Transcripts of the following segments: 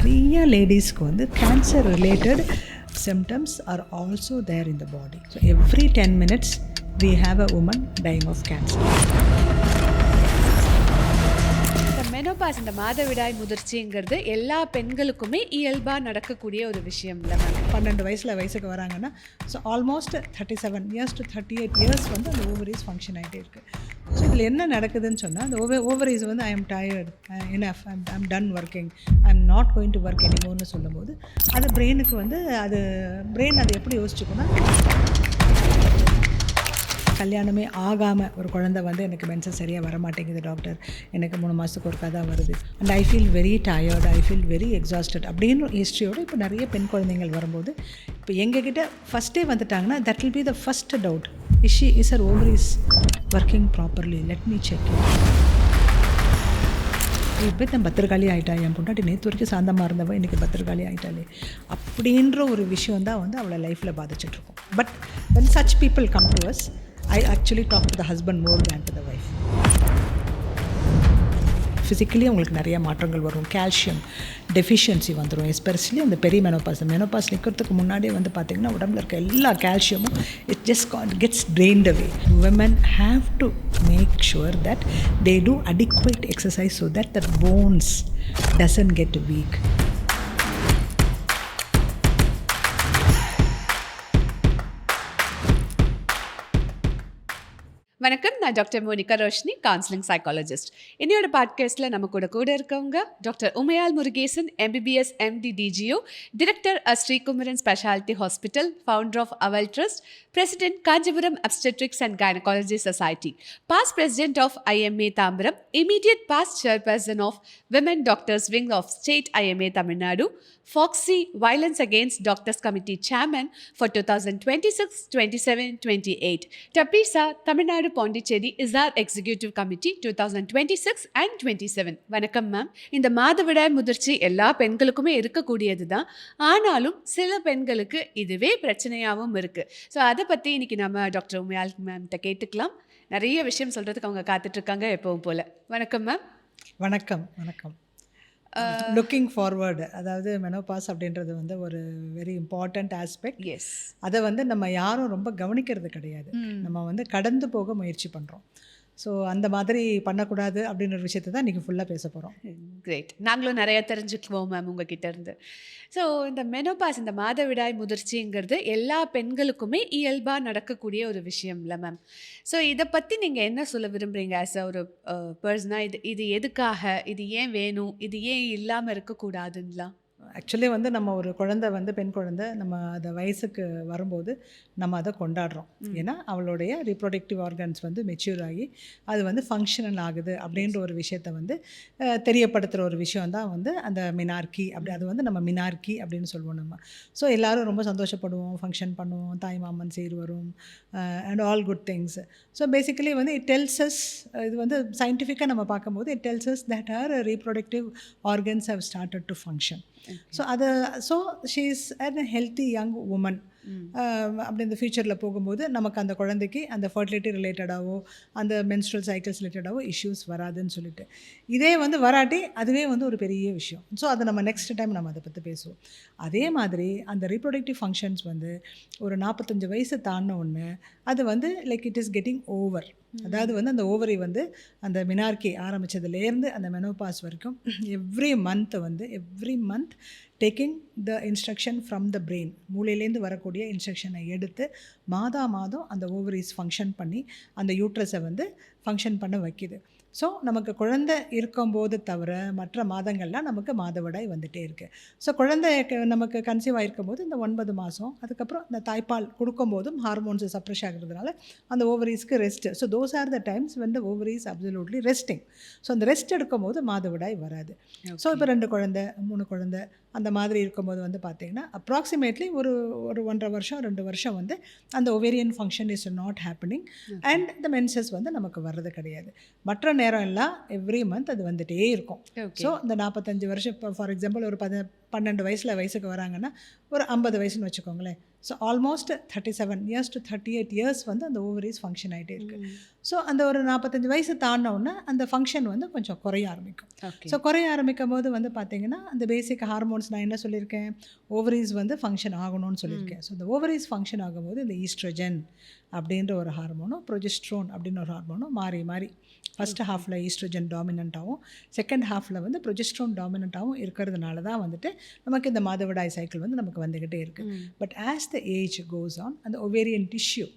நிறைய லேடிஸ்க்கு வந்து cancer related symptoms are also there in the body. So every 10 minutes we have a woman dying of cancer. Menopause இந்த மாதவிடாய் முதிர்ச்சிங்கிறது எல்லா பெண்களுக்குமே இயல்பாக நடக்கக்கூடிய ஒரு விஷயம் இல்லை மேம். 12 வயசுக்கு வராங்கன்னா so almost 37 years to 38 years வந்து அந்த ஓவரீஸ் ஃபங்க்ஷன் ஆகிட்டே இருக்குது. ஸோ இதில் என்ன நடக்குதுன்னு சொன்னால் அந்த ஓவரீஸ் வந்து I am tired enough I'm done working I am not going to work எனிமோர்னு சொல்லும்போது அது பிரெயினுக்கு வந்து பிரெயின் அதை எப்படி யோசிச்சுக்கோன்னா, கல்யாணமே ஆகாமல் ஒரு குழந்தை வந்து எனக்கு மென்சஸ் சரியாக வர மாட்டேங்குது டாக்டர், எனக்கு 3 மாதத்துக்கு ஒருக்கா தான் வருது, and I feel very tired, I feel very exhausted அப்படின்னு ஹிஸ்ட்ரியோடு இப்போ நிறைய பெண் குழந்தைகள் வரும்போது இப்போ எங்ககிட்ட ஃபஸ்ட்டே வந்துட்டாங்கன்னா that will be the first doubt, is her ovaries working properly, let me check it. இப்போ நான் பத்திரகாளி ஆகிட்டா, என் பொண்டாட்டி நேற்று வரைக்கும் சாந்தமாக இருந்தவன் இன்றைக்கி பத்திரகாளி ஆகிட்டாலே அப்படின்ற ஒரு விஷயம் தான் வந்து அவளை லைஃப்பில் பாதிச்சிட்ருக்கோம். But when such people come to us, I actually talk to the husband more than to the wife. Physically உங்களுக்கு நிறைய மாற்றங்கள் வரும், கால்சியம் டெஃபிஷியன்சி வந்துடும், எஸ்பெஷலி அந்த மெனோபாஸ் நிற்கிறதுக்கு முன்னாடியே வந்து பார்த்திங்கன்னா உடம்புல இருக்க எல்லா கால்சியமும் it just gets drained away. Women have to make sure that they do adequate exercise so that their bones doesn't get weak. வணக்கம், நான் doctor Monica Roshini, counselling psychologist. என்னோட பாட்காஸ்ட்டில் நம்ம கூட இருக்கவங்க doctor Umayal Murugesan, MBBS MD DGO, director Srikumaran specialty hospital, founder of Aval trust, president Kanchipuram obstetrics and gynaecology society, past president of IMA Tambaram, immediate past chairperson of women doctors wing of state IMA Tamil Nadu, FOXY Violence Against Doctors Committee Chairman for 2026, 27, 28. TAPISA Tamil Nadu Pondicherry is our Executive Committee 2026 and 27. வணக்கம் ma'am. இந்த மாதவிடாய் முதிர்ச்சி எல்லா பெண்களுக்குமே இருக்கக்கூடியது தான். ஆனாலும் சில பெண்களுக்கு இதுவே பிரச்சனையாகவும் இருக்குது. ஸோ அதை பற்றி இன்றைக்கி நம்ம டாக்டர் உமையால் மேம்கிட்ட கேட்டுக்கலாம். நிறைய விஷயம் சொல்கிறதுக்கு அவங்க காத்துட்ருக்காங்க எப்பவும் போல். வணக்கம் மேம். வணக்கம். லுக்கிங் ஃபார்வர்டு, அதாவது மெனோபாஸ் அப்படின்றது வந்து ஒரு வெரி இம்பார்ட்டண்ட் ஆஸ்பெக்ட். எஸ், அதை வந்து நம்ம யாரும் ரொம்ப கவனிக்கிறது கிடையாது. நம்ம வந்து கடந்து போக முயற்சி பண்ணுறோம். ஸோ அந்த மாதிரி பண்ணக்கூடாது அப்படின்ற ஒரு விஷயத்தை தான் இன்றைக்கி ஃபுல்லாக பேச போகிறோம். கிரேட். நாங்களும் நிறையா தெரிஞ்சுக்குவோம் மேம் உங்ககிட்ட இருந்து. ஸோ இந்த மெனோபாஸ், இந்த மாதவிடாய் முதிர்ச்சிங்கிறது எல்லா பெண்களுக்குமே இயல்பாக நடக்கக்கூடிய ஒரு விஷயம் இல்லை மேம். ஸோ இதை பற்றி நீங்கள் என்ன சொல்ல விரும்புகிறீங்க ஆஸ் ஒரு பர்சனாக? இது எதுக்காக, இது ஏன் வேணும், இது ஏன் இல்லாமல் இருக்கக்கூடாதுங்களா? ஆக்சுவலி வந்து நம்ம ஒரு குழந்தை வந்து பெண் குழந்தை நம்ம அதை வயசுக்கு வரும்போது நம்ம அதை கொண்டாடுறோம். ஏன்னா அவளுடைய ரீப்ரொடக்டிவ் ஆர்கன்ஸ் வந்து மெச்சூர் ஆகி அது வந்து ஃபங்க்ஷனல் ஆகுது அப்படின்ற ஒரு விஷயத்தை வந்து தெரியப்படுத்துகிற ஒரு விஷயம் தான் வந்து அந்த மினார்கி. அது வந்து நம்ம மினார்கி அப்படின்னு சொல்லுவோம் நம்ம. ஸோ எல்லோரும் ரொம்ப சந்தோஷப்படுவோம், ஃபங்க்ஷன் பண்ணுவோம், தாய் மாமன் சீர் வரும் and all good things. So basically வந்து இட் டெல்ஸ் அஸ், இது வந்து சயின்டிஃபிக்காக நம்ம பார்க்கும்போது it tells us that our reproductive organs have started to function. So she is a healthy young woman. அப்படி இந்த ஃப்யூச்சரில் போகும்போது நமக்கு அந்த குழந்தைக்கு அந்த ஃபர்டிலிட்டி ரிலேட்டடாகவோ அந்த மென்ஸ்ட்ரல் சைக்கிள்ஸ் ரிலேட்டடாகவோ இஷ்யூஸ் வராதுன்னு சொல்லிட்டு, இதே வந்து வராட்டி அதுவே வந்து ஒரு பெரிய விஷயம். ஸோ அதை நம்ம நெக்ஸ்ட் டைம் நம்ம அதை பற்றி பேசுவோம். அதே மாதிரி அந்த ரீப்ரொடக்டிவ் ஃபங்க்ஷன்ஸ் வந்து ஒரு 45 வயசு தாண்டின ஒன்று அது வந்து like it is getting over. அதாவது வந்து அந்த ஓவரி வந்து அந்த மினார்கி ஆரம்பித்ததுலேருந்து அந்த மெனோபாஸ் வரைக்கும் every month taking the instruction from the brain, மூளையிலேருந்து வரக்கூடிய இன்ஸ்ட்ரக்ஷனை எடுத்து மாதம் அந்த ஓவரிஸ் ஃபங்க்ஷன் பண்ணி அந்த யூட்ரஸை வந்து ஃபங்க்ஷன் பண்ண வைக்கிது. ஸோ நமக்கு குழந்தை இருக்கும்போது தவிர மற்ற மாதங்கள்லாம் நமக்கு மாதவிடாய் வந்துகிட்டே இருக்குது. ஸோ குழந்தை நமக்கு கன்சீவ் ஆகிருக்கும் போது இந்த 9 மாதம், அதுக்கப்புறம் இந்த தாய்ப்பால் கொடுக்கும்போதும் ஹார்மோன்ஸ் சப்ரெஷ் ஆகிறதுனால அந்த ஓவரீஸ்க்கு rest. So those are the times when the ovaries absolutely resting. So அந்த ரெஸ்ட் எடுக்கும்போது மாதவிடாய் வராது. ஸோ இப்போ 2 குழந்தை 3 குழந்தை அந்த மாதிரி இருக்கும்போது வந்து பார்த்திங்கன்னா அப்ராக்சிமேட்லி ஒரு 1.5 வருஷம் 2 வருஷம் வந்து அந்த ovarian function is not happening and the menses வந்து நமக்கு வர்றது கிடையாது. மற்ற நேரம் எல்லாம் எவ்ரி மந்த் அது வந்துகிட்டே இருக்கும். ஸோ இந்த 45 வருஷம் இப்போ ஃபார் எக்ஸாம்பிள் ஒரு 12 வயசுக்கு வராங்கன்னா ஒரு 50 வயசுன்னு வச்சுக்கோங்களேன். So almost 37 years to 38 years வந்து அந்த ஓவரிஸ் ஃபங்க்ஷன் ஆகிட்டே இருக்குது. ஸோ அந்த ஒரு 45 வயசு தாண்டினோடனே அந்த ஃபங்க்ஷன் வந்து கொஞ்சம் குறைய ஆரம்பிக்கும். ஸோ குறைய ஆரம்பிக்கும் போது வந்து பார்த்திங்கன்னா அந்த பேசிக் ஹார்மோன்ஸ் நான் என்ன சொல்லியிருக்கேன், ஓவரிஸ் வந்து ஃபங்க்ஷன் ஆகணும்னு சொல்லியிருக்கேன். ஸோ இந்த ஓவரிஸ் ஃபங்க்ஷன் ஆகும்போது இந்த ஈஸ்ட்ரோஜன் அப்படின்ற ஒரு ஹார்மோனும் ப்ரொஜெஸ்ட்ரோன் அப்படின்னு ஒரு ஹார்மோனும் மாறி மாறி ஃபஸ்ட் ஹாஃபில் ஈஸ்ட்ரோஜன் டாமினண்ட்டாகவும் செகண்ட் ஹாஃபில் வந்து ப்ரொஜெஸ்ட்ரோன் டாமினண்ட்டாகவும் இருக்கிறதுனால தான் வந்துட்டு நமக்கு இந்த மாதவிடாய் சைக்கிள் வந்து நமக்கு வந்துக்கிட்டே இருக்குது. But as the age goes on அந்த ஒவேரியன் டிஷ்யூ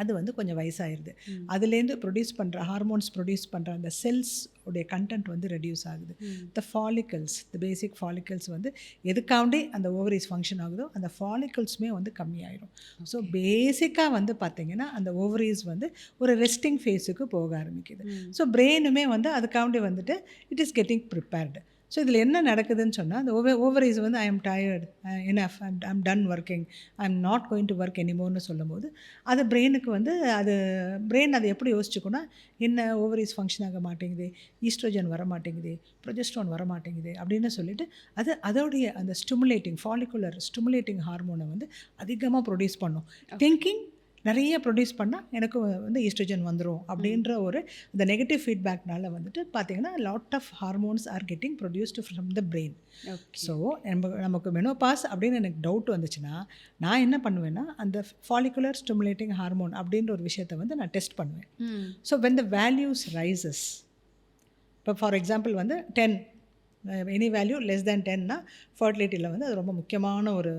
அது வந்து கொஞ்சம் வயசாகிடுது. அதுலேருந்து ப்ரொடியூஸ் பண்ணுற ஹார்மோன்ஸ் ப்ரொடியூஸ் பண்ணுற அந்த செல்ஸ் உடைய கண்டென்ட் வந்து ரெடியூஸ் ஆகுது. த ஃபாலிக்கல்ஸ், த பேசிக் ஃபாலிக்கல்ஸ் வந்து எதுக்காண்டி அந்த ஓவரிஸ் ஃபங்க்ஷன் ஆகுதோ அந்த ஃபாலிக்கல்ஸுமே வந்து கம்மியாயிடும். ஸோ பேசிக்காக வந்து பார்த்திங்கன்னா அந்த ஓவரிஸ் வந்து ஒரு ரெஸ்டிங் ஃபேஸுக்கு போக ஆரம்பிக்குது. ஸோ பிரெயினுமே வந்து அதுக்காண்டி வந்துட்டு it is getting prepared. So இதில் என்ன நடக்குதுன்னு சொன்னால் அந்த ஓவரிஸ் வந்து I am tired, enough, I'm done working, I am not going to work எனிமோர்னு சொல்லும்போது அது பிரெயினுக்கு வந்து அது பிரெயின் அதை எப்படி யோசிச்சுக்கோன்னா, என்ன ஓவரிஸ் ஃபங்க்ஷன் ஆக மாட்டேங்குது, ஈஸ்ட்ரோஜன் வர மாட்டேங்குது, ப்ரொஜெஸ்ட்ரோன் வர மாட்டேங்குது அப்படின்னு சொல்லிட்டு அதோடைய அந்த ஸ்டிமுலேட்டிங் ஃபாலிகுலர் ஸ்டிமுலேட்டிங் ஹார்மோனை வந்து அதிகமாக ப்ரொடியூஸ் பண்ணும். திங்கிங் நிறைய ப்ரொடியூஸ் பண்ணால் எனக்கு வந்து ஈஸ்ட்ரோஜன் வந்துடும் அப்படின்ற ஒரு இந்த நெகட்டிவ் ஃபீட்பேக்னால வந்துட்டு பார்த்திங்கன்னா lot of hormones are getting produced from the brain. So நமக்கு மெனோபாஸ் அப்படின்னு எனக்கு டவுட் வந்துச்சுன்னா நான் என்ன பண்ணுவேன்னா அந்த ஃபாலிகுலர் ஸ்டிமுலேட்டிங் ஹார்மோன் அப்படின்ற ஒரு விஷயத்தை வந்து நான் டெஸ்ட் பண்ணுவேன். So when the values rises, இப்போ ஃபார் எக்ஸாம்பிள் வந்து 10 எனி வேல்யூ லெஸ் தேன் 10னா ஃபர்டிலிட்டியில் வந்து அது ரொம்ப முக்கியமான ஒரு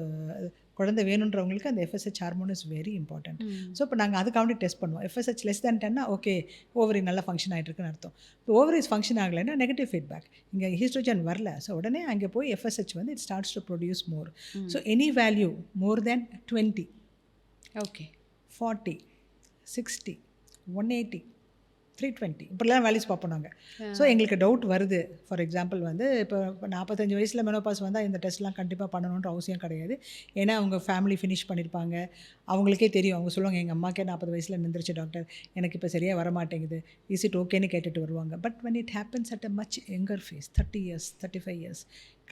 குழந்தை வேணுன்றவங்களுக்கு அந்த FSH hormone is very important. So இப்போ நாங்கள் அதுக்காண்டி டெஸ்ட் பண்ணுவோம். எஃப்எஸ்ஹெச் லெஸ் தேன் 10னா ஓகே ஓவரி நல்லா ஃபங்க்ஷன் ஆகிட்டு இருக்குன்னு அர்த்தம். இப்போ ஓவரிஸ் ஃபங்க்ஷன் ஆகலைன்னா நெகட்டிவ் ஃபீட்பேக், இங்கே ஈஸ்ட்ரோஜன் வரல. ஸோ உடனே அங்கே போய் எஃப்எஸ்ஹெச் வந்து it starts to produce more. So any value மோர் தேன் 20, 40, 60, 180, 320 இப்படிலாம் வேல்யூஸ் பார்ப்போம் நாங்கள். ஸோ எங்களுக்கு டவுட் வருது. ஃபார் எக்ஸாம்பிள் வந்து இப்போ 45 வயசில் மெனோபாஸ் வந்தால் இந்த டெஸ்ட்லாம் கண்டிப்பாக பண்ணணுன்ற அவசியம் கிடையாது. ஏன்னா அவங்க ஃபேமிலி ஃபினிஷ் பண்ணியிருப்பாங்க, அவங்களுக்கே தெரியும். அவங்க சொல்லுவாங்க எங்கள் அம்மாக்கே 40 வயசில் நின்றுச்சு டாக்டர், எனக்கு இப்போ சரியாக வரமாட்டேங்குது, இஸ் இட் ஓகேன்னு கேட்டுட்டு வருவாங்க. But when it happens at a much younger phase, 30 years, 35 years,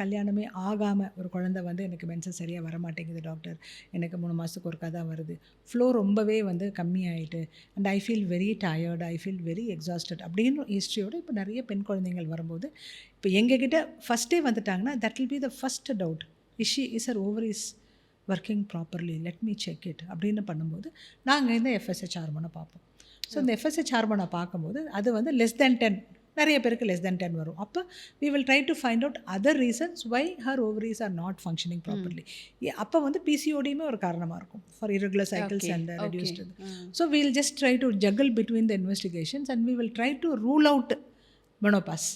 கல்யாணமே ஆகாமல் ஒரு குழந்தை வந்து எனக்கு மென்சஸ் சரியாக வரமாட்டேங்குது டாக்டர், எனக்கு 3 மாதத்துக்கு ஒருக்கா தான் வருது, ஃப்ளோ ரொம்பவே வந்து கம்மியாயிட்டு, and I feel very tired, I feel very exhausted அப்படின்னு ஹிஸ்ட்ரியோடு இப்போ நிறைய பெண் குழந்தைகள் வரும்போது இப்போ எங்ககிட்ட ஃபஸ்ட்டே வந்துட்டாங்கன்னா that will be the first doubt, is her ovaries working properly, let me check it அப்படின்னு பண்ணும்போது நாங்கள் இந்த எஃப்எஸ்ஹெச் ஹார்மோனை பார்ப்போம். ஸோ இந்த எஃப்எஸ்ஹெச் ஹார்மோனை பார்க்கும்போது அது வந்து லெஸ் தேன் 10, நிறைய பேருக்கு லெஸ் தேன் 10 வரும். அப்போ we will try to find out other reasons why her ovaries are not functioning properly. அப்போ வந்து பிசிஓடியுமே ஒரு காரணமாக இருக்கும் for irregular cycles and reduced. So we will just try to juggle between the investigations and we will try to rule out menopause.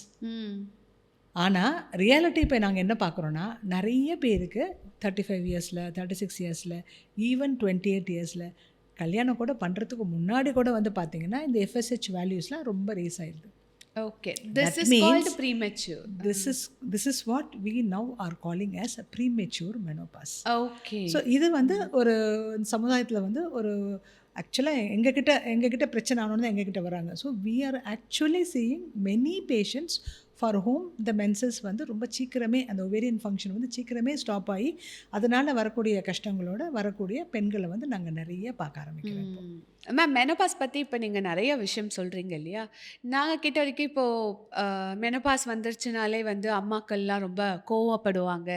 ஆனால் reality இப்போ நாங்கள் என்ன பார்க்குறோன்னா நிறைய பேருக்கு 35 இயர்ஸில் 36 இயர்ஸில் ஈவன் 28 இயர்ஸில் கல்யாணம் கூட பண்ணுறதுக்கு முன்னாடி கூட வந்து பார்த்திங்கன்னா இந்த எஃப்எஸ்ஹெச் வேல்யூஸ்லாம் ரொம்ப ரேஸ் ஆகிடுது. Okay, this is called premature. This is what we now are calling as a premature menopause. Okay. So இது வந்து ஒரு சமுதாயத்தில் வந்து ஒரு ஆக்சுவலாக எங்ககிட்ட பிரச்சனை ஆனோன்னு எங்ககிட்ட வராங்க. So we are actually seeing many patients for whom the menses வந்து ரொம்ப சீக்கிரமே அந்த ஒவேரியன் ஃபங்க்ஷன் வந்து சீக்கிரமே ஸ்டாப் ஆகி அதனால் வரக்கூடிய கஷ்டங்களோட வரக்கூடிய பெண்களை வந்து நாங்கள் நிறைய பார்க்க ஆரம்பிக்கிறோம். மேம் மெனோபாஸ் பற்றி இப்போ நீங்கள் நிறைய விஷயம் சொல்கிறீங்க இல்லையா? நாங்கள் கிட்ட வரைக்கும் இப்போது மெனோபாஸ் வந்துருச்சுனாலே வந்து அம்மாக்கள்லாம் ரொம்ப கோவப்படுவாங்க,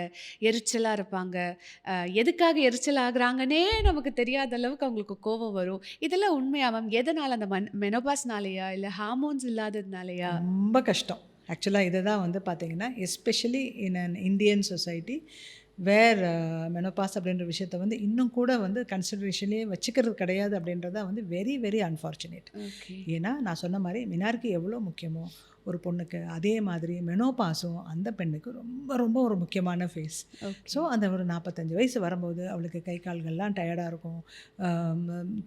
எரிச்சலாக இருப்பாங்க. எதுக்காக எரிச்சல் ஆகுறாங்கன்னே நமக்கு தெரியாத அளவுக்கு அவங்களுக்கு கோவம் வரும். இதெல்லாம் உண்மையா மேம்? எதனால்? அந்த மெனோபாஸ்னாலையா இல்லை ஹார்மோன்ஸ் இல்லாததுனாலையா? ரொம்ப கஷ்டம் ஆக்சுவலாக. இதை தான் வந்து பார்த்திங்கன்னா especially in an Indian society where menopause அப்படின்ற விஷயத்த வந்து இன்னும் கூட வந்து கன்சிடரேஷன்லேயே வச்சுக்கிறது கிடையாது அப்படின்றத வந்து வெரி வெரி அன்ஃபார்ச்சுனேட். ஏன்னா நான் சொன்ன மாதிரி மினார்கி எவ்வளோ முக்கியமோ ஒரு பொண்ணுக்கு, அதே மாதிரி மெனோபாஸும் அந்த பெண்ணுக்கு ரொம்ப ரொம்ப ஒரு முக்கியமான ஃபேஸ். ஸோ அந்த ஒரு 45 வயசு வரும்போது அவளுக்கு கை கால்கள்லாம் டயர்டாக இருக்கும்,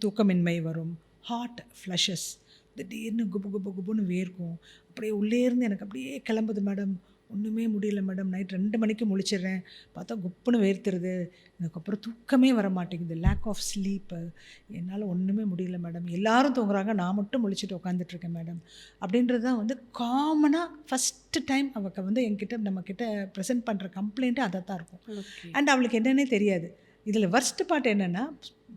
தூக்கமின்மை வரும், ஹாட் ஃப்ளஷஸ், திடீர்னு குபு குபு குபுன்னு வேர்க்கும், அப்படியே உள்ளேருந்து எனக்கு அப்படியே கிளம்புது மேடம், ஒன்றுமே முடியல மேடம், நைட் 2 மணிக்கு முழிச்சிடுறேன், பார்த்தா குப்புன்னு வேர்த்துருது, எனக்கு அப்புறம் தூக்கமே வர மாட்டேங்குது, லேக் ஆஃப் ஸ்லீப்பு, என்னால் ஒன்றுமே முடியல மேடம், எல்லாரும் தூங்குறாங்க நான் மட்டும் முழிச்சிட்டு உட்காந்துட்ருக்கேன் மேடம் அப்படின்றது தான் வந்து காமனாக ஃபஸ்ட்டு டைம் அவளுக்கு வந்து என்கிட்ட நம்மக்கிட்ட ப்ரெசென்ட் பண்ணுற கம்ப்ளைண்ட்டு அதை தான் இருக்கும். அண்ட் அவளுக்கு என்னன்னே தெரியாது. இதில் வர்ஸ்ட் பார்ட் என்னென்னா,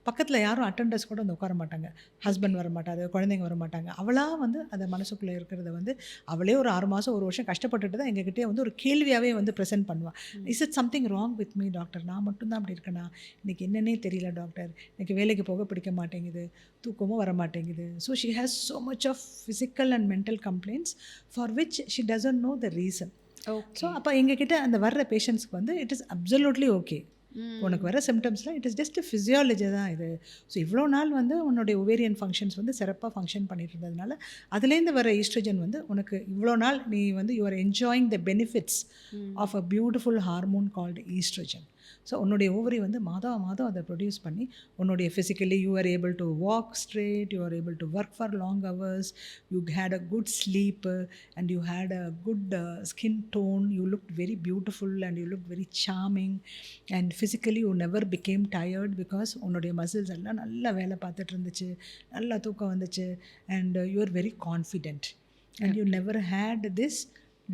பக்கத்தில் யாரும் அட்டெண்டர்ஸ் கூட வந்து உட்கார மாட்டாங்க. ஹஸ்பண்ட் வர மாட்டாரு, குழந்தைங்க வர மாட்டாங்க. அவளாக வந்து அதை மனசுக்குள்ளே இருக்கிறத வந்து அவளே ஒரு 6 மாதம் 1 வருஷம் கஷ்டப்பட்டுட்டு தான் எங்ககிட்டயே வந்து ஒரு கேள்வியாகவே வந்து ப்ரெசென்ட் பண்ணுவாள். Is it something wrong with me doctor? நான் மட்டும்தான் அப்படி இருக்கேனா? இன்றைக்கி என்னன்னே தெரியல டாக்டர். எனக்கு வேலைக்கு போக பிடிக்க மாட்டேங்குது, தூக்கமும் வர மாட்டேங்குது. So she has so much of physical and mental complaints for which she doesn't know the reason. So அப்போ எங்ககிட்ட அந்த வர்ற பேஷண்ட்ஸ்க்கு வந்து இட் இஸ் அப்சல்யூட்லி ஓகே. உனக்கு வர சிம்டம்ஸில் இட் இஸ் ஜஸ்ட் ஃபிசியாலஜி தான் இது. ஸோ இவ்வளோ நாள் வந்து உன்னுடைய ஒவேரியன் ஃபங்க்ஷன்ஸ் வந்து சிறப்பாக ஃபங்க்ஷன் பண்ணிட்டு இருந்ததுனால அதுலேருந்து வர ஈஸ்ட்ரோஜன் வந்து உனக்கு இவ்வளோ நாள் நீ வந்து you are enjoying the benefits of a beautiful hormone called oestrogen. So உன்னுடைய ஓவரி வந்து மாதம் மாதம் அதை ப்ரொடியூஸ் பண்ணி உன்னுடைய physically you are able to walk straight, you are able to work for long hours, you had a good sleep and you had a good skin tone, you look very beautiful and you look very charming and physically you never became tired because உன்னுடைய muscles எல்லாம் நல்லா வேலை பார்த்துட்டு இருந்துச்சு, நல்லா தூக்கம் வந்துச்சு and you are very confident and you never had this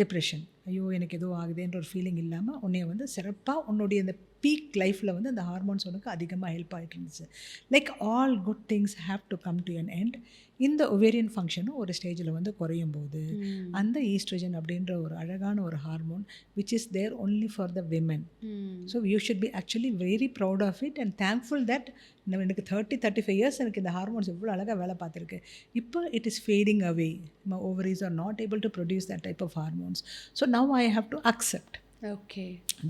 depression. ஐயோ எனக்கு ஏதோ ஆகுதுன்ற ஒரு ஃபீலிங் இல்லாமல் உன்னைய வந்து சிறப்பாக உன்னுடைய இந்த பீக் லைஃப்பில் வந்து அந்த ஹார்மோன்ஸ் உனக்கு அதிகமாக ஹெல்ப் ஆகிட்டு இருந்துச்சு. Like all good things have to come to an end. இந்த ஒவேரியன் ஃபங்க்ஷனும் ஒரு ஸ்டேஜில் வந்து குறையும் போது அந்த ஈஸ்ட்ரோஜன் அப்படின்ற ஒரு அழகான ஒரு hormone which is there only for the women. So you should be actually very proud of it and thankful that எனக்கு 30-35 இயர்ஸ் எனக்கு இந்த ஹார்மோன்ஸ் இவ்வளோ அழகாக வேலை பார்த்துருக்கு. இப்போ it is fading away. My ovaries are not able to produce that type of hormones. So now I have to accept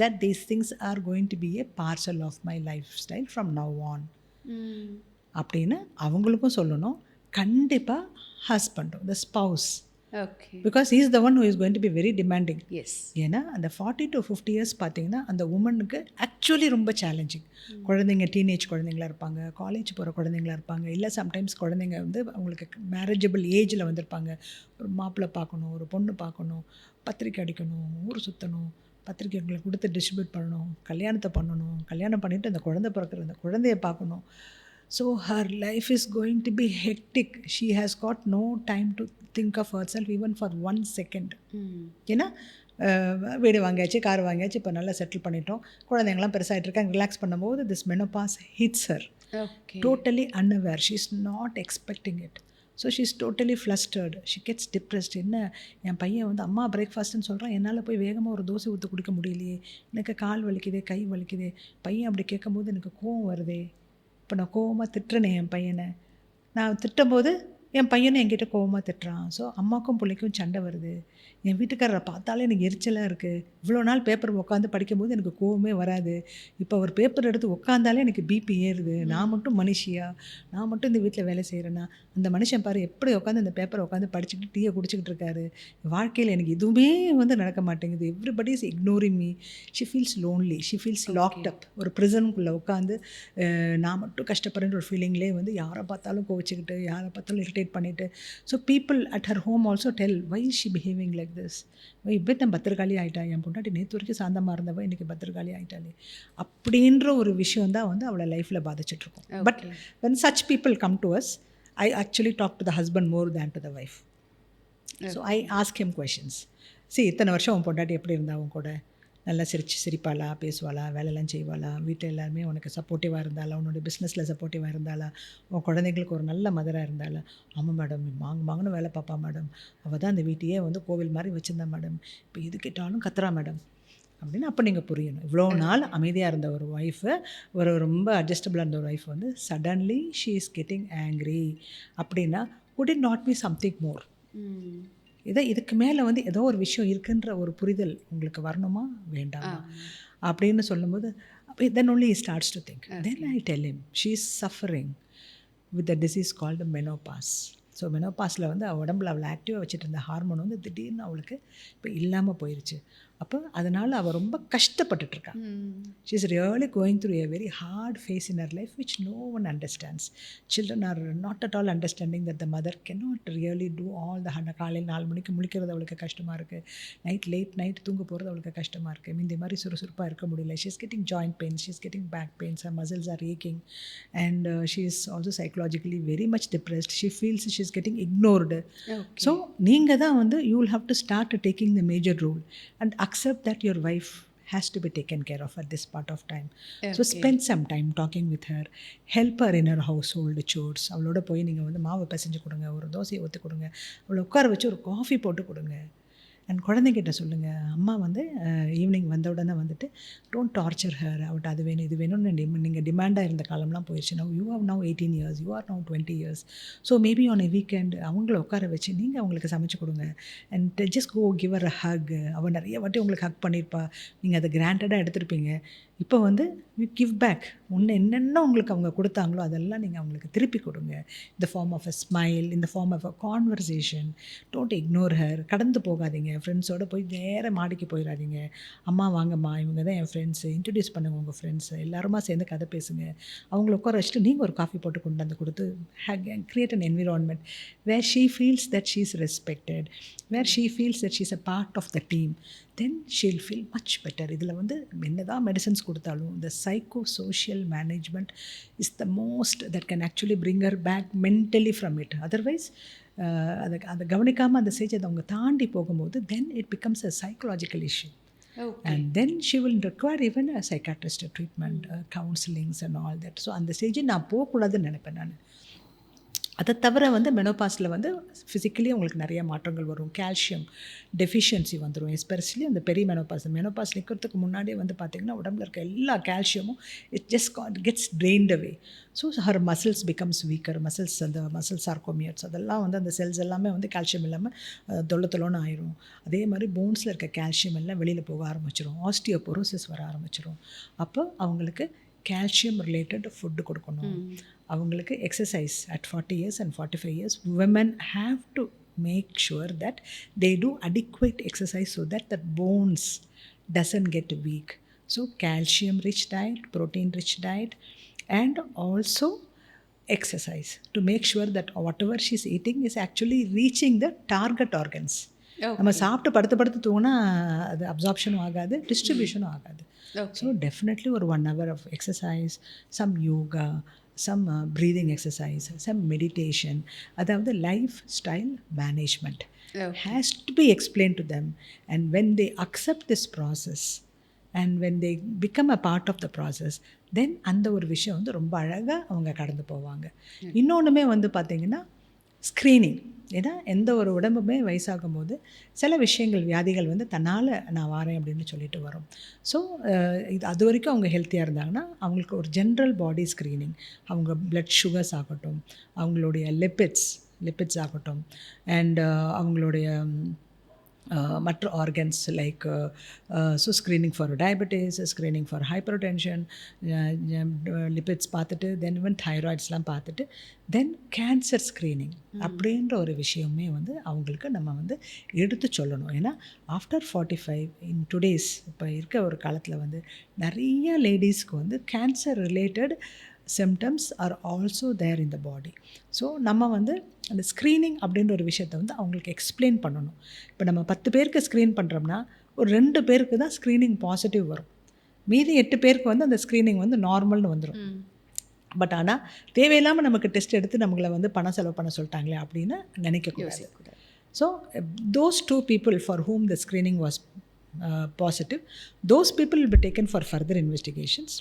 that these things are going to be a parcel of my lifestyle from now on. அப்படின்னு அவங்களுக்கும் சொல்லணும். கண்டிப்பாக ஹஸ்பண்டும் the spouse, because he is the one who is going to be very demanding. ஏன்னா அந்த 40 to 50 years பார்த்தீங்கன்னா அந்த உமனுக்கு ஆக்சுவலி ரொம்ப சேலஞ்சிங். குழந்தைங்க டீனேஜ் குழந்தைங்களா இருப்பாங்க, காலேஜ் போகிற குழந்தைங்களா இருப்பாங்க, இல்லை சம்டைம்ஸ் குழந்தைங்க வந்து அவங்களுக்கு மேரேஜபிள் ஏஜில் வந்திருப்பாங்க. ஒரு மாப்பிள்ளை பார்க்கணும், ஒரு பொண்ணு பார்க்கணும், பத்திரிக்கை அடிக்கணும், ஊர் சுற்றணும், பத்திரிக்கைகளை கொடுத்து டிஸ்ட்ரிபியூட் பண்ணணும், கல்யாணத்தை பண்ணணும், கல்யாணம் பண்ணிவிட்டு அந்த குழந்தை பிறக்கிற அந்த குழந்தைய பார்க்கணும். So her life is going to be hectic. She has got no time to think of herself even for 1 second. ஏன்னா வீடு வாங்கியாச்சு, கார் வாங்கியாச்சு, இப்போ நல்லா செட்டில் பண்ணிட்டோம், குழந்தைங்களாம் பெருசாகிட்டு இருக்காங்க, ரிலாக்ஸ் பண்ணும்போது this menopause hits her totally unaware. She is not expecting it. So she is totally flustered, she gets depressed. என்ன என் பையன் வந்து அம்மா பிரேக்ஃபாஸ்ட்டுன்னு சொல்கிறான், என்னால் போய் வேகமாக ஒரு தோசை ஊற்றி குடிக்க முடியலையே, எனக்கு கால் வலிக்குதே, கை வலிக்குதே, பையன் அப்படி கேட்கும்போது எனக்கு கோவம் வருதே, இப்போ நான் கோவமாக திட்டுறேனே என் பையனை, நான் திட்டும்போது என் பையனும் என்கிட்ட கோவமாக திட்டுறான். ஸோ அம்மாக்கும் பிள்ளைக்கும் சண்டை வருது. என் வீட்டுக்காரரை பார்த்தாலே எனக்கு எரிச்சலாக இருக்குது. இவ்வளோ நாள் பேப்பர் உட்காந்து படிக்கும்போது எனக்கு கோவமே வராது, இப்போ ஒரு பேப்பர் எடுத்து உட்காந்தாலே எனக்கு பிபி ஏறுது. நான் மட்டும் மனுஷியா, நான் மட்டும் இந்த வீட்டில் வேலை செய்கிறேன்னா, அந்த மனுஷன் பாரு எப்படி உட்காந்து அந்த பேப்பரை உட்காந்து படிச்சுக்கிட்டு டீயை குடிச்சிக்கிட்டு இருக்காரு. வாழ்க்கையில் எனக்கு எதுவுமே வந்து நடக்க மாட்டேங்குது. Everybody is ignoring me. She feels lonely, she feels locked up. ஒரு ப்ரிசனுக்குள்ளே உட்காந்து நான் மட்டும் கஷ்டப்படுற ஒரு ஃபீலிங்லேயே வந்து யாரை பார்த்தாலும் கோவிச்சுக்கிட்டு, யாரை பார்த்தாலும் இரிட்டேட் பண்ணிவிட்டு. So people at her home also tell why is she behaving like this. இப்போ நான் பத்திரகாளி ஆகிட்டா, என் பொண்டாட்டி நேற்று வரைக்கும் சாந்தமாக இருந்தவ இன்றைக்கி பத்திரகாளி ஆகிட்டாலே அப்படின்ற ஒரு விஷயம் தான் வந்து அவளை லைஃப்பில் பாதிச்சிட்ருக்கோம். But when such people come to us, I actually talk to the husband more than to the wife. So I ask him questions. See, இத்தனை வருஷம் உன் பொண்டாட்டி எப்படி இருந்தா உன் கூட? நல்லா சிரிப்பாளா, பேசுவாளா, வேலைலாம் செய்வாளா, வீட்டில் எல்லாருமே உனக்கு சப்போர்ட்டிவாக இருந்தாளா, உன்னோட பிஸ்னஸில் சப்போர்ட்டிவாக இருந்தாளா, உன் குழந்தைங்களுக்கு ஒரு நல்ல மதராக இருந்தாளா? ஆமாம் மேடம், மாங்கன்னு வேலை பார்ப்பா மேடம், அவள் தான் அந்த வீட்டையே வந்து கோவில் மாதிரி வச்சுருந்தா மேடம், இப்போ எது கேட்டாலும் கத்துறா மேடம் அப்படின்னு. அப்போ நீங்கள் புரியணும். இவ்வளோ நாள் அமைதியாக இருந்த ஒரு ஒய்ஃபு, ரொம்ப அட்ஜஸ்டபிளாக இருந்த ஒரு ஒய்ஃப் வந்து suddenly she is getting angry அப்படின்னா would it not be something more? இதுக்கு மேலே வந்து ஏதோ ஒரு விஷயம் இருக்குன்ற ஒரு புரிதல் உங்களுக்கு வரணுமா வேண்டாமா அப்படின்னு சொல்லும்போது then only he starts to think. Then I tell him she is suffering with the disease called menopause. So மெனோபாஸில் வந்து உடம்புல அவளை ஆக்டிவாக வச்சுட்டு இருந்த ஹார்மோன் வந்து திடீர்னு அவளுக்கு இப்போ இல்லாமல் போயிடுச்சு. அப்போ அதனால் அவள் ரொம்ப கஷ்டப்பட்டுட்ருக்கான். She is really going through a very hard phase in her life which no one understands. Children are not at all understanding that the mother cannot really do all the காலையில் 4 மணிக்கு முழிக்கிறது அவளுக்கு கஷ்டமாக இருக்குது, லேட் நைட் தூங்க போகிறது அவளுக்கு கஷ்டமாக இருக்குது, இந்த மாதிரி சுறுசுறுப்பாக இருக்க முடியல. She is getting joint pains, she is getting back pains, her muscles are ஏக்கிங் and she is also psychologically very much depressed. She feels she is getting ignored. So நீங்கள் தான் வந்து you will have to start taking the major role and accept that your wife has to be taken care of at this part of time. So spend some time talking with her, help her in her household chores. அவளோட போய் நீங்கள் வந்து மாவை பிசைஞ்சு கொடுங்க, ஒரு தோசையை ஊற்றி கொடுங்க, அவளை உட்கார வச்சு ஒரு காஃபி போட்டு கொடுங்க. அண்ட் குழந்தைங்கிட்ட சொல்லுங்கள், அம்மா வந்து ஈவினிங் வந்த உடனே வந்துட்டு டோன்ட் டார்ச்சர் ஹர், அவட்ட அது வேணும் இது வேணும்னு நீங்கள் டிமாண்டாக இருந்த காலம்லாம் போயிடுச்சு. Now you have now 18 years, you are now 20 years. So maybe on a weekend அவங்கள உட்கார வச்சு நீங்கள் அவங்களுக்கு சமைச்சு கொடுங்க. அண்ட் ஜஸ்ட் கோ கிவ் அர் அ ஹக். அவள் நிறைய வாட்டி உங்களுக்கு ஹக் பண்ணியிருப்பா, நீங்கள் அதை கிராண்டடாக எடுத்திருப்பீங்க. இப்போ வந்து யூ கிவ் பேக். என்னென்ன உங்களுக்கு அவங்க கொடுத்தாங்களோ அதெல்லாம் நீங்கள் அவங்களுக்கு திருப்பி கொடுங்க. இந்த ஃபார்ம் ஆஃப் அ ஸ்மைல், இந்த form of a conversation. Don't ignore her. கடந்து போகாதீங்க. ஃப்ரெண்ட்ஸோடு போய் நேராக மாடிக்கு போயிடாதீங்க. அம்மா வாங்கம்மா, இவங்க தான் என் ஃப்ரெண்ட்ஸு, இன்ட்ரடியூஸ் பண்ணுங்க உங்கள் ஃப்ரெண்ட்ஸு, எல்லாருமா சேர்ந்து கதை பேசுங்க. அவங்கள உட்கார வச்சுட்டு நீங்கள் ஒரு காஃபி போட்டு கொண்டு வந்து கொடுத்து create an environment where she feels that she is respected, where she feels that she is a part of the team. Then she'll feel much better. இதில் வந்து என்ன தான் மெடிசன்ஸ் கொடுத்தாலும் இந்த psycho social management is the most that can actually bring her back mentally from it. Otherwise அதை கவனிக்காமல் அந்த stage அதை அவங்க தாண்டி போகும்போது then it becomes a psychological issue. And then she will require even a psychiatrist treatment, counselings and all that. So அந்த stage நான் போகக்கூடாதுன்னு நினைப்பேன் நான். அதை தவிர வந்து மெனோபாஸில் வந்து ஃபிசிக்கலி உங்களுக்கு நிறைய மாற்றங்கள் வரும். கால்சியம் டெஃபிஷியன்சி வந்துடும், எஸ்பெஷலி அந்த பெரிய மெனோபாஸ் நிற்கிறதுக்கு முன்னாடியே வந்து பார்த்திங்கன்னா உடம்புல இருக்க எல்லா கால்சியமும் it just gets drained away. So her muscles becomes weaker. அந்த மசில் சார்கோமியர்ஸ் அதெல்லாம் வந்து அந்த செல்ஸ் எல்லாமே வந்து கால்சியம் இல்லாமல் தொல்லன்னு ஆயிரும். அதே மாதிரி போன்ஸில் இருக்க கால்சியம் எல்லாம் வெளியில் போக ஆரம்பிச்சிடும், ஆஸ்டியோபோரோசிஸ் வர ஆரம்பிச்சிடும். அப்போ அவங்களுக்கு கால்சியம் ரிலேட்டட் ஃபுட்டு கொடுக்கணும். அவங்களுக்கு exercise at 40 years and 45 years women have to make sure that they do adequate exercise so that the bones doesn't get weak. So calcium rich diet, protein rich diet, and also exercise to make sure that whatever she's eating is actually reaching the target organs. நம்ம சாப்பிட்டு படுத்து தூங்கினா அது அப்சார்ப்ஷனும் ஆகாது, டிஸ்ட்ரிபியூஷனும் ஆகாது. So definitely ஒரு 1 hour of exercise, some yoga, some breathing exercise, some meditation, அதாவது life style management has to be explained to them. And when they accept this process and when they become a part of the process, then அந்த ஒரு விஷயம் வந்து ரொம்ப அழகாக அவங்க கடந்து போவாங்க. இன்னொன்றுமே வந்து பார்த்திங்கன்னா ஸ்க்ரீனிங். ஏன்னா எந்த ஒரு உடம்புமே வயசாகும் போது சில விஷயங்கள் வியாதிகள் வந்து தன்னால் நான் வரேன் அப்படின்னு சொல்லிட்டு வரும். ஸோ இது அது வரைக்கும் அவங்க ஹெல்த்தியாக இருந்தாங்கன்னா அவங்களுக்கு ஒரு ஜென்ரல் பாடி ஸ்க்ரீனிங், அவங்க பிளட் சுகர்ஸ் ஆகட்டும், அவங்களுடைய லிப்பிட்ஸ் ஆகட்டும், அண்ட் அவங்களுடைய மற்ற organs like so screening for diabetes, screening for hypertension, lipids பார்த்துட்டு தென் ஈவன் தைராய்ட்ஸ்லாம் பார்த்துட்டு தென் கேன்சர் ஸ்க்ரீனிங் அப்படின்ற ஒரு விஷயமே வந்து அவங்களுக்கு நம்ம வந்து எடுத்து சொல்லணும். ஏன்னா ஆஃப்டர் 45 இன் டுடேஸ் இப்போ இருக்க ஒரு காலத்தில் வந்து நிறைய லேடிஸ்க்கு வந்து cancer related symptoms are also there in the body. So நம்ம வந்து அந்த ஸ்க்ரீனிங் அப்படின்ற ஒரு விஷயத்தை வந்து அவங்களுக்கு எக்ஸ்பிளைன் பண்ணணும். இப்போ நம்ம 10 பேருக்கு ஸ்க்ரீன் பண்ணுறோம்னா ஒரு 2 பேருக்கு தான் ஸ்க்ரீனிங் பாசிட்டிவ் வரும், மீதி 8 பேருக்கு வந்து அந்த ஸ்க்ரீனிங் வந்து நார்மல்னு வந்துடும். பட் ஆனால் தேவையில்லாமல் நமக்கு டெஸ்ட் எடுத்து நம்மளை வந்து பணம் செலவு பண்ண சொல்லிட்டாங்களே அப்படின்னு நினைக்கக்கூடாது. So those 2 people for whom the screening was positive, those people will be taken for further investigations.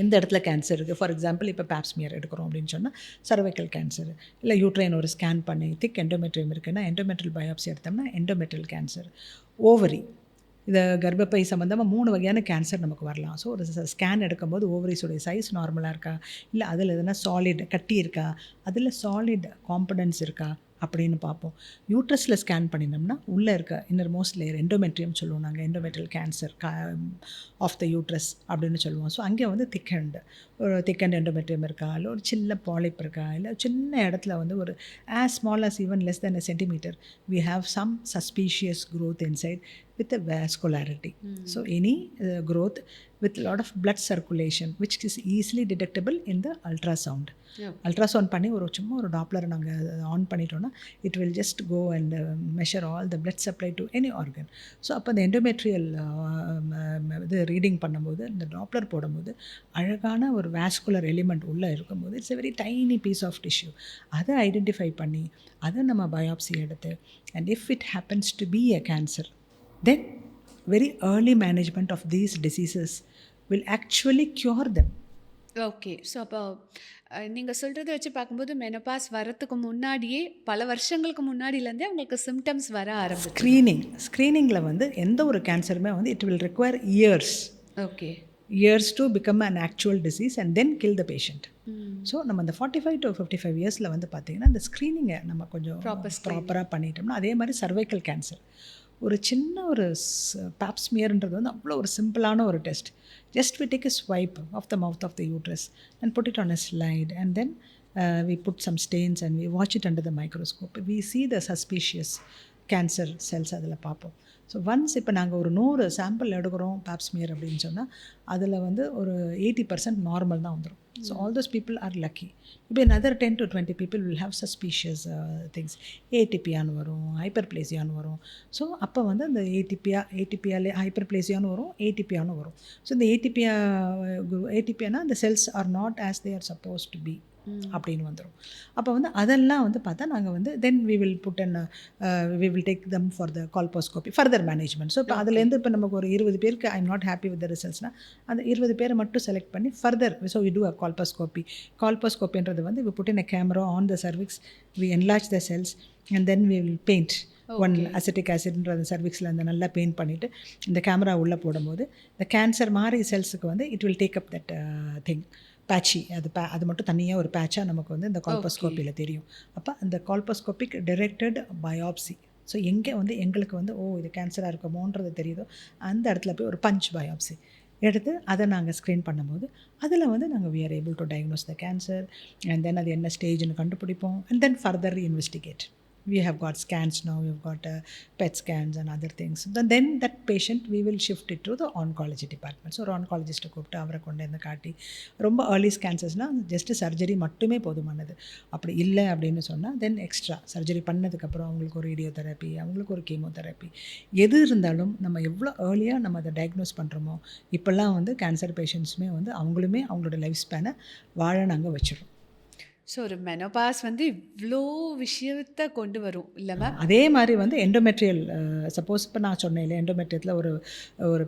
எந்த இடத்துல கேன்சர் இருக்குது, ஃபார் எக்ஸாம்பிள் இப்போ பேப்ஸ்மியர் எடுக்கிறோம் அப்படின்னு சொன்னால் சர்வைக்கல் கேன்சர், இல்லை யூட்ரைன் ஒரு ஸ்கேன் பண்ணி திக் எண்டோமெட்ரியம் இருக்குன்னா எண்டோமெட்ரியல் பயாப்சி எடுத்தோம்னா எண்டோமெட்ரியல் கேன்சர், ஓவரி, இதை கர்ப்பப்பை சம்மந்தமாக 3 வகையான கேன்சர் நமக்கு வரலாம். ஸோ ஒரு ஸ்கேன் எடுக்கும்போது ஓவரிஸோடைய சைஸ் நார்மலாக இருக்கா, இல்லை அதில் எதனா சாலிட் கட்டி இருக்கா, அதில் சாலிட் காம்பனன்ட்ஸ் இருக்கா அப்படின்னு பார்ப்போம். யூட்ரஸில் ஸ்கேன் பண்ணினோம்னா உள்ளே இருக்க இன்னர் மோஸ்ட் லேயர் எண்டோமெட்ரியம் சொல்லுவோம் நாங்கள், endometrial cancer of the uterus அப்படின்னு சொல்லுவோம். ஸோ அங்கே வந்து ஒரு திக்கண்ட் எண்டோமெட்ரியம் இருக்கா, இல்லை ஒரு சின்ன பாலிப் இருக்கா, இல்லை சின்ன இடத்துல வந்து ஒரு as small as even less than a centimeter we have some suspicious growth inside with a vascularity. So any growth with a lot of blood circulation which is easily detectable in the ultrasound. Ultrasound பண்ணி சும்மா ஒரு டாப்லரை நாங்கள் on பண்ணிட்டோன்னா it will just go and measure all the blood supply to any organ. So அப்போ அந்த endometrial இது reading பண்ணும்போது இந்த டாப்லர் போடும்போது அழகான ஒரு வாஸ்குலர் எலிமெண்ட் உள்ளே இருக்கும்போது it's a very tiny piece of tissue. அதை ஐடென்டிஃபை பண்ணி அதை நம்ம பயாப்சி எடுத்து and if it happens to be a cancer then very early management of these diseases will actually cure them. Okay. So அப்போ நீங்கள் சொல்கிறத வச்சு பார்க்கும்போது மெனோபாஸ் வரத்துக்கு முன்னாடியே பல வருஷங்களுக்கு முன்னாடியிலேருந்தே அவங்களுக்கு சிம்டம்ஸ் வர ஆரம்பிச்சு. ஸ்க்ரீனிங்கில் வந்து எந்த ஒரு கேன்சருமே வந்து it will require okay. years to become an actual disease and then kill the patient. So நம்ம அந்த 45 to 55 இயர்ஸில் வந்து பார்த்திங்கன்னா இந்த ஸ்க்ரீனிங்கை நம்ம கொஞ்சம் ப்ராப்பராக பண்ணிட்டோம்னா, அதே மாதிரி சர்வைக்கல் கேன்சர் ஒரு சின்ன ஒரு பாப்ஸ்மியர்ன்றது வந்து அவ்வளோ ஒரு சிம்பிளான ஒரு test. Just we take a swipe of the mouth of the uterus and put it on a slide and then we put some stains and we watch it under the microscope. We see the suspicious cancer cells அதில் பார்ப்போம். So once இப்போ நாங்கள் ஒரு 100 sample எடுக்கிறோம் Pap smear அப்படின்னு சொன்னால் அதில் வந்து ஒரு 80% நார்மல் தான் வந்துடும். So all those people are lucky. இப்போ another 10 to 20 people will have suspicious things. ஏடிபியான்னு வரும், ஹைப்பர்பிளேசியான்னு வரும். ஸோ அப்போ வந்து அந்த ஏடிபியாலே ஹைப்பர்பிளேசியான்னு வரும், ஏடிபியான்னு வரும். ஸோ இந்த ஏடிபியானா அந்த cells are not as they are suppose to be அப்படின்னு வந்துடும். அப்போ வந்து அதெல்லாம் வந்து பார்த்தா நாங்கள் வந்து then we will take them for the colposcopy further management. So இப்போ அதுலேருந்து இப்போ நமக்கு ஒரு 20 பேருக்கு I am not happy with the ரிசல்ட்ஸ்னால் அந்த 20 பேரை மட்டும் செலக்ட் பண்ணி further so we do a colposcopy. Colposcopyன்றது வந்து we put in a camera on the cervix, we enlarge the cells and then we will paint one acetic ஆசிட்ன்ற சர்விக்ஸில் அந்த நல்லா பெயிண்ட் பண்ணிவிட்டு இந்த கேமரா உள்ளே போடும்போது இந்த கேன்சர் மாதிரி செல்ஸுக்கு வந்து it will take up that thing patchy அது மட்டும் தனியாக ஒரு பேட்சாக நமக்கு வந்து இந்த கால்போஸ்கோப்பியில் தெரியும். அப்போ அந்த கால்போஸ்கோபிக் டைரக்டட் பயாப்சி. ஸோ எங்கே வந்து எங்களுக்கு வந்து இது கேன்சராக இருக்குமோன்றது தெரியுதோ அந்த இடத்துல போய் ஒரு பஞ்ச் பயாப்சி எடுத்து அதை நாங்கள் ஸ்க்ரீன் பண்ணும்போது அதில் வந்து நாங்கள் we are able to diagnose the cancer and then அது என்ன ஸ்டேஜ்னு கண்டுபிடிப்போம் and then further investigate. We have got scans now, we have got PET scans and other things. Then that patient we will shift it to the oncology department. So ஒரு oncologist கூப்பிட்டு அவரை கொண்டு வந்து காட்டி ரொம்ப ஏர்லி கேன்சர்ஸ்னால் ஜஸ்ட்டு சர்ஜரி மட்டுமே போதுமானது. அப்படி இல்லை அப்படின்னு சொன்னால் தென் எக்ஸ்ட்ரா சர்ஜரி பண்ணதுக்கப்புறம் அவங்களுக்கு ஒரு ரேடியோ தெரப்பி, அவங்களுக்கு ஒரு கீமோதெரப்பி, எது இருந்தாலும் நம்ம எவ்வளோ ஏர்லியாக நம்ம அதை டயக்னோஸ் பண்ணுறோமோ இப்போல்லாம் வந்து கேன்சர் பேஷண்ட்ஸுமே வந்து அவங்களுமே அவங்களோட லைஃப் ஸ்பேனை வாழ நாங்கள் வச்சிடும். ஸோ ஒரு மெனோபாஸ் வந்து இவ்வளோ விஷயத்தை கொண்டு வரும் இல்லை மேம்? அதே மாதிரி வந்து எண்டோமெட்ரியல் சப்போஸ் இப்போ நான் சொன்னேன் இல்லை எண்டோமெட்ரியத்தில் ஒரு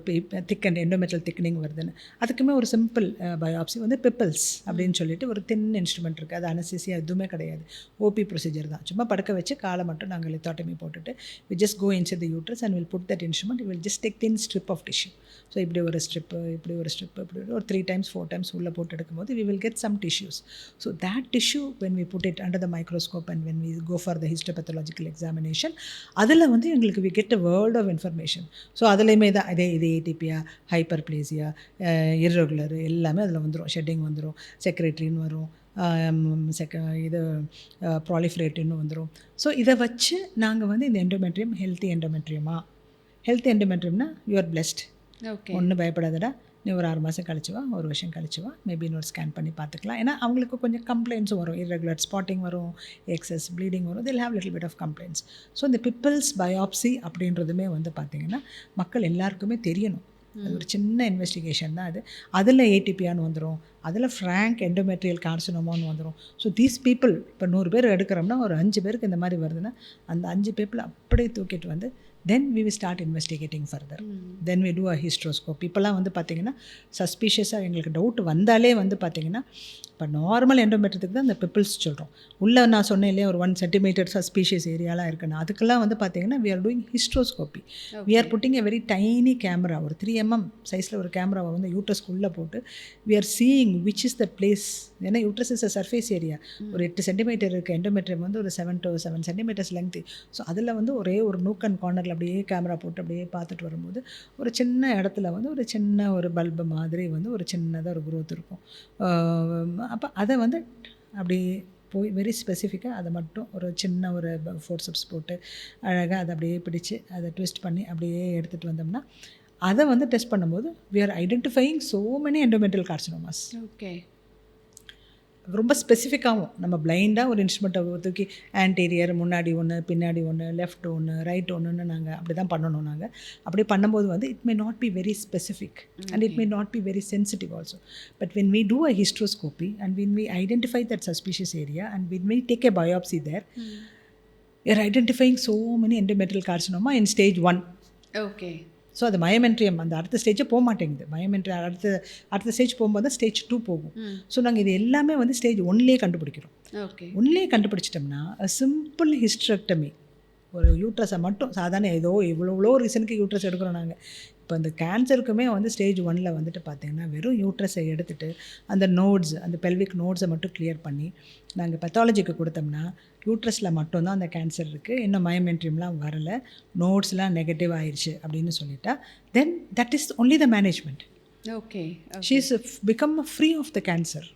திக்கன் எண்டோமெட்ரியல் திக்னிங் வருதுன்னு அதுக்குமே ஒரு சிம்பிள் பயாப்சி வந்து பிப்பிள்ஸ் அப்படின்னு சொல்லிட்டு ஒரு தின் இன்ஸ்ட்ருமெண்ட் இருக்குது. அது அனஸ்தீசியா எதுவுமே கிடையாது, ஓபி ப்ரொசீஜர் தான். சும்மா படுக்க வச்சு காலை மட்டும் நாங்கள் லித்தாட்டமி போட்டுட்டு we just go inside the uterus and we'll put that instrument, we will just take thin strip of tissue. So இப்படி ஒரு ஸ்ட்ரிப்பு இப்படி ஒரு 3 times 4 times உள்ளே போட்டு எடுக்கும்போது we will get some tissues. So that tissue when we put it under the microscope and when we go for the histopathological examination அதில் வந்து எங்களுக்கு we get a world of information. So அதுலேயுமே தான் இது ஏடிபியா, hyperplasia, irregular எல்லாமே அதில் வந்துடும். Shedding வந்துடும், செக்ரேட்டரின்னு வரும், இது ப்ராலிஃபரேட்டிவ்னு வந்துடும். ஸோ இதை வச்சு நாங்கள் வந்து இந்த எண்டோமெட்ரியம் ஹெல்த்தி எண்டோமெட்ரியம்னா யூ ஆர் பிளெஸ்ட். ஓகே. ஒன்றும் பயப்படாதடா, நீ ஒரு 6 மாதம் கழிச்சு வா, ஒரு வருஷம் கழிச்சு வா, மேபி இன்னொரு ஸ்கேன் பண்ணி பார்த்துக்கலாம். ஏன்னா அவங்களுக்கு கொஞ்சம் கம்ப்ளைண்ட்ஸும் வரும், இர்ரெகுலர் ஸ்பாட்டிங் வரும், எக்ஸஸ் ப்ளீடிங் வரும், they'll have little bit of complaints. So இந்த பிப்பிள்ஸ் பயாப்சி அப்படின்றதுமே வந்து பார்த்திங்கன்னா மக்கள் எல்லாருக்குமே தெரியணும். அது ஒரு சின்ன இன்வெஸ்டிகேஷன் தான் அது. அதில் ஏடிபியான்னு வந்துடும், அதில் ஃப்ராங்க் எண்டோமெட்ரியல் கார்சினோமான்னு வந்துடும். ஸோ தீஸ் பீப்புள் இப்போ 100 பேர் எடுக்கிறோம்னா ஒரு 5 பேருக்கு இந்த மாதிரி வருதுன்னா அந்த 5 பீப்புள் அப்படியே தூக்கிட்டு வந்து then we will start investigating further. Then we do a hysteroscopy. இப்போல்லாம் வந்து பார்த்திங்கன்னா சஸ்பீஷியஸாக எங்களுக்கு டவுட் வந்தாலே வந்து பார்த்திங்கன்னா இப்போ நார்மல் எண்டோமெட்ரியத்துக்கு தான் இந்த பிப்பிள்ஸ் சொல்கிறோம். உள்ளே நான் சொன்னேன் இல்லையா ஒரு 1 centimeter சஸ்பீஷியஸ் ஏரியாலாம் இருக்குன்னு, அதுக்கெல்லாம் வந்து பார்த்திங்கன்னா we are doing hysteroscopy. We are putting a very tiny camera, ஒரு 3 mm சைஸில் ஒரு கேமராவை வந்து யூட்ரஸ்க்குள்ளே போட்டு we are seeing which is the place. ஏன்னா uterus is a surface area. ஒரு 8 centimeter இருக்குது, எண்டோமெட்ரியம் வந்து ஒரு 7 to 7 centimeters லெங்க்த்து. ஸோ அதில் வந்து ஒரே ஒரு நூக் அண்ட் கார்னரில் அப்படியே கேமரா போட்டு அப்படியே பார்த்துட்டு வரும்போது ஒரு சின்ன இடத்துல வந்து ஒரு சின்ன ஒரு பல்பு மாதிரி வந்து ஒரு சின்னதாக ஒரு க்ரோத் இருக்கும். அப்போ அதை வந்து அப்படியே போய் வெரி ஸ்பெசிஃபிக்காக அதை மட்டும் ஒரு சின்ன ஒரு ஃபோர்சப்ஸ் போட்டு அழகாக அதை அப்படியே பிடிச்சி அதை ட்விஸ்ட் பண்ணி அப்படியே எடுத்துகிட்டு வந்தோம்னா அதை வந்து டெஸ்ட் பண்ணும்போது we are identifying so many endometrial carcinomas. Okay. ரொம்ப ஸ்பெசிஃபிக்காகவும் நம்ம பிளைண்டாக ஒரு இன்ஸ்ட்ருமெண்ட்டை தூக்கி ஆன்டீரியர் முன்னாடி ஒன்று, பின்னாடி ஒன்று, லெஃப்ட் ஒன்று, ரைட் ஒன்றுன்னு நாங்கள் அப்படி தான் பண்ணணும். நாங்கள் அப்படி பண்ணும்போது வந்து it may not be very specific and it may not be very sensitive also. But when we do a hysteroscopy and when we identify that suspicious area and when we take a biopsy there, we are identifying so many endometrial carcinoma in stage 1. Okay. So அது மயோமென்ட்ரியம் அந்த அடுத்த ஸ்டேஜே போக மாட்டேங்குது. மயோமென்ட்ரி அடுத்த stage போகும்போது தான் stage 2 போகும். So நாங்கள் இது எல்லாமே வந்து ஸ்டேஜ் 1லேயே கண்டுபிடிக்கிறோம். ஓகே. 1லேயே கண்டுபிடிச்சிட்டோம்னா சிம்பிள் ஹிஸ்டரெக்டமி, ஒரு யூட்ரஸை மட்டும் சாதாரண ஏதோ எவ்வளோ ரீசனுக்கு யூட்ரஸ் எடுக்கிறோம் நாங்கள். இப்போ இந்த கேன்சருக்குமே வந்து ஸ்டேஜ் 1ல் வந்துட்டு பார்த்திங்கன்னா வெறும் யூட்ரஸை எடுத்துகிட்டு அந்த நோட்ஸ், அந்த பெல்விக் நோட்ஸை மட்டும் கிளியர் பண்ணி நாங்கள் பெத்தாலஜிக்கு கொடுத்தோம்னா யூட்ரஸில் மட்டும்தான் அந்த கேன்சர் இருக்குது, இன்னும் மயோமென்ட்ரியம்லாம் வரலை, நோட்ஸ்லாம் நெகட்டிவ் ஆயிடுச்சு அப்படின்னு சொல்லிட்டா then that is only the management. Okay. She is become free of the cancer.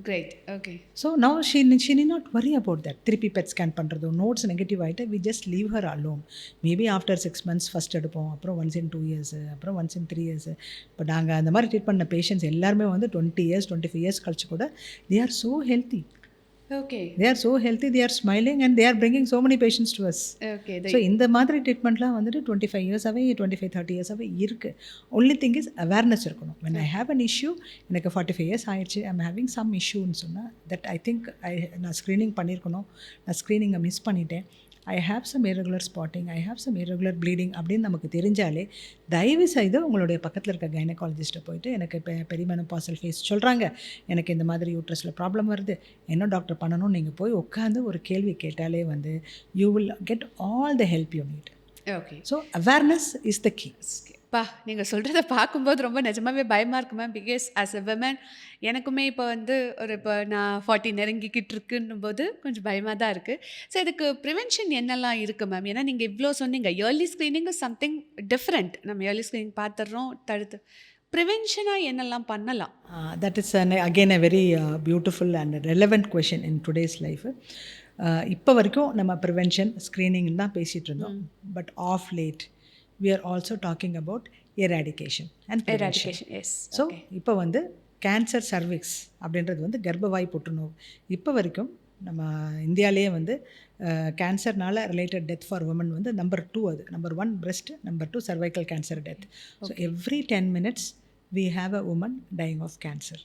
Great. Okay. So now she need not worry about that. திருப்பி பெட் ஸ்கேன் பண்ணுறதோ நோட்ஸ் நெகட்டிவ் ஆகிட்டு we just leave her alone. Maybe after 6 months first எடுப்போம், அப்புறம் once in 2 years, அப்புறம் once in 3 years. இப்போ நாங்கள் அந்த மாதிரி ட்ரீட் பண்ண பேஷண்ட்ஸ் எல்லாருமே வந்து 20 years 25 years கழிச்சு கூட they are so healthy. Okay. They are so healthy, they are smiling and they are bringing so many patients to us. Okay. So இந்த மாதிரி ட்ரீட்மெண்ட்லாம் வந்துட்டு 25 years-ஆகவே 25-30 years-ஆகவே இருக்குது. ஒன்லி திங் இஸ் அவேர்னஸ் இருக்கணும். when I have an issue, எனக்கு 45 years ஆயிடுச்சு, I'm having some இஷ்யூன்னு சொன்னால் that I think நான் ஸ்க்ரீனிங் பண்ணியிருக்கணும், நான் ஸ்க்ரீனிங்கை மிஸ் பண்ணிட்டேன், I have some irregular spotting, I have some irregular bleeding அப்படின்னு நமக்கு தெரிஞ்சாலே தயவு செய்து உங்களுடைய பக்கத்தில் இருக்க கைனகாலஜிஸ்ட்டை போயிட்டு எனக்கு இப்போ பெரிமெனோபாசல் ஃபேஸ் சொல்கிறாங்க, எனக்கு இந்த மாதிரி யூட்ரஸில் ப்ராப்ளம் வருது, என்ன டாக்டர் பண்ணணும், நீங்கள் போய் உட்காந்து ஒரு கேள்வி கேட்டாலே வந்து you will get all the help you need. Okay. So awareness is the key. பா நீங்கள் சொல்கிறத பார்க்கும்போது ரொம்ப நிஜமாவே பயமாக இருக்கு ma'am. Because as a women எனக்குமே இப்போ வந்து இப்போ நான் 40 நெருங்கிக்கிட்டு இருக்குன்னும் போது கொஞ்சம் பயமாக தான் இருக்குது. ஸோ இதுக்கு ப்ரிவென்ஷன் என்னெல்லாம் இருக்குது மேம்? ஏன்னா நீங்கள் இவ்வளோ சொன்னீங்க, early screening is something different. நம்ம இயர்லி ஸ்க்ரீனிங் பார்த்துடுறோம், தடுத்து ப்ரிவென்ஷனாக என்னெல்லாம் பண்ணலாம்? That is again a very beautiful and relevant question in today's life. இப்போ வரைக்கும் நம்ம ப்ரிவென்ஷன் ஸ்க்ரீனிங் தான் பேசிகிட்டு இருந்தோம். But of late we are also talking about eradication and prevention. Yes. So இப்போ வந்து கேன்சர் சர்விக்ஸ் அப்படின்றது வந்து கர்ப்பவாய் புற்றுநோய் இப்போ வரைக்கும் நம்ம இந்தியாவிலேயே வந்து கேன்சர்னால ரிலேட்டட் டெத் ஃபார் உமன் வந்து நம்பர் 2. அது number 1 breast, number 2 cervical cancer death. So every 10 minutes we have a woman dying of cancer.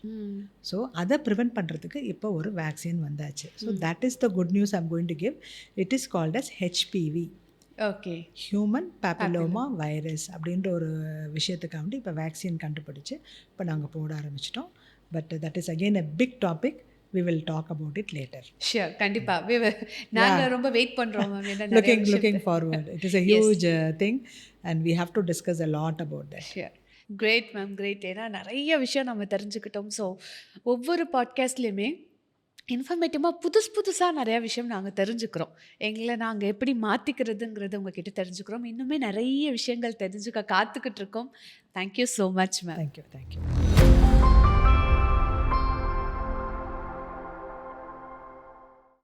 So அதை ப்ரிவெண்ட் பண்ணுறதுக்கு இப்போ ஒரு வேக்சின் வந்தாச்சு. So that is the good news I'm going to give. It is called as HPV. Okay. Human papilloma virus அப்படின்ற ஒரு விஷயத்துக்காண்டி இப்போ vaccine கண்டுபிடிச்சு இப்போ நாங்கள் போட ஆரம்பிச்சிட்டோம். But that is again a big topic. we will talk about it later. Sure, கண்டிப்பா. நாங்க ரொம்ப வெயிட் பண்றோம் மேம். என்ன looking forward. It is a huge thing and we have to discuss a lot about that. Sure. Great ma'am, great. ஏன்னா நிறைய விஷயம் நம்ம தெரிஞ்சுக்கிட்டோம். ஸோ ஒவ்வொரு பாட்காஸ்ட்லேயுமே இன்ஃபர்மேட்டிவாக புதுசாக நிறையா விஷயம் நாங்கள் தெரிஞ்சுக்கிறோம். எங்களை நாங்கள் எப்படி மாற்றிக்கிறதுங்கிறது உங்ககிட்ட தெரிஞ்சுக்கிறோம். இன்னுமே நிறைய விஷயங்கள் தெரிஞ்சுக்க காத்துக்கிட்டு இருக்கோம். Thank you so much ma'am. Thank you.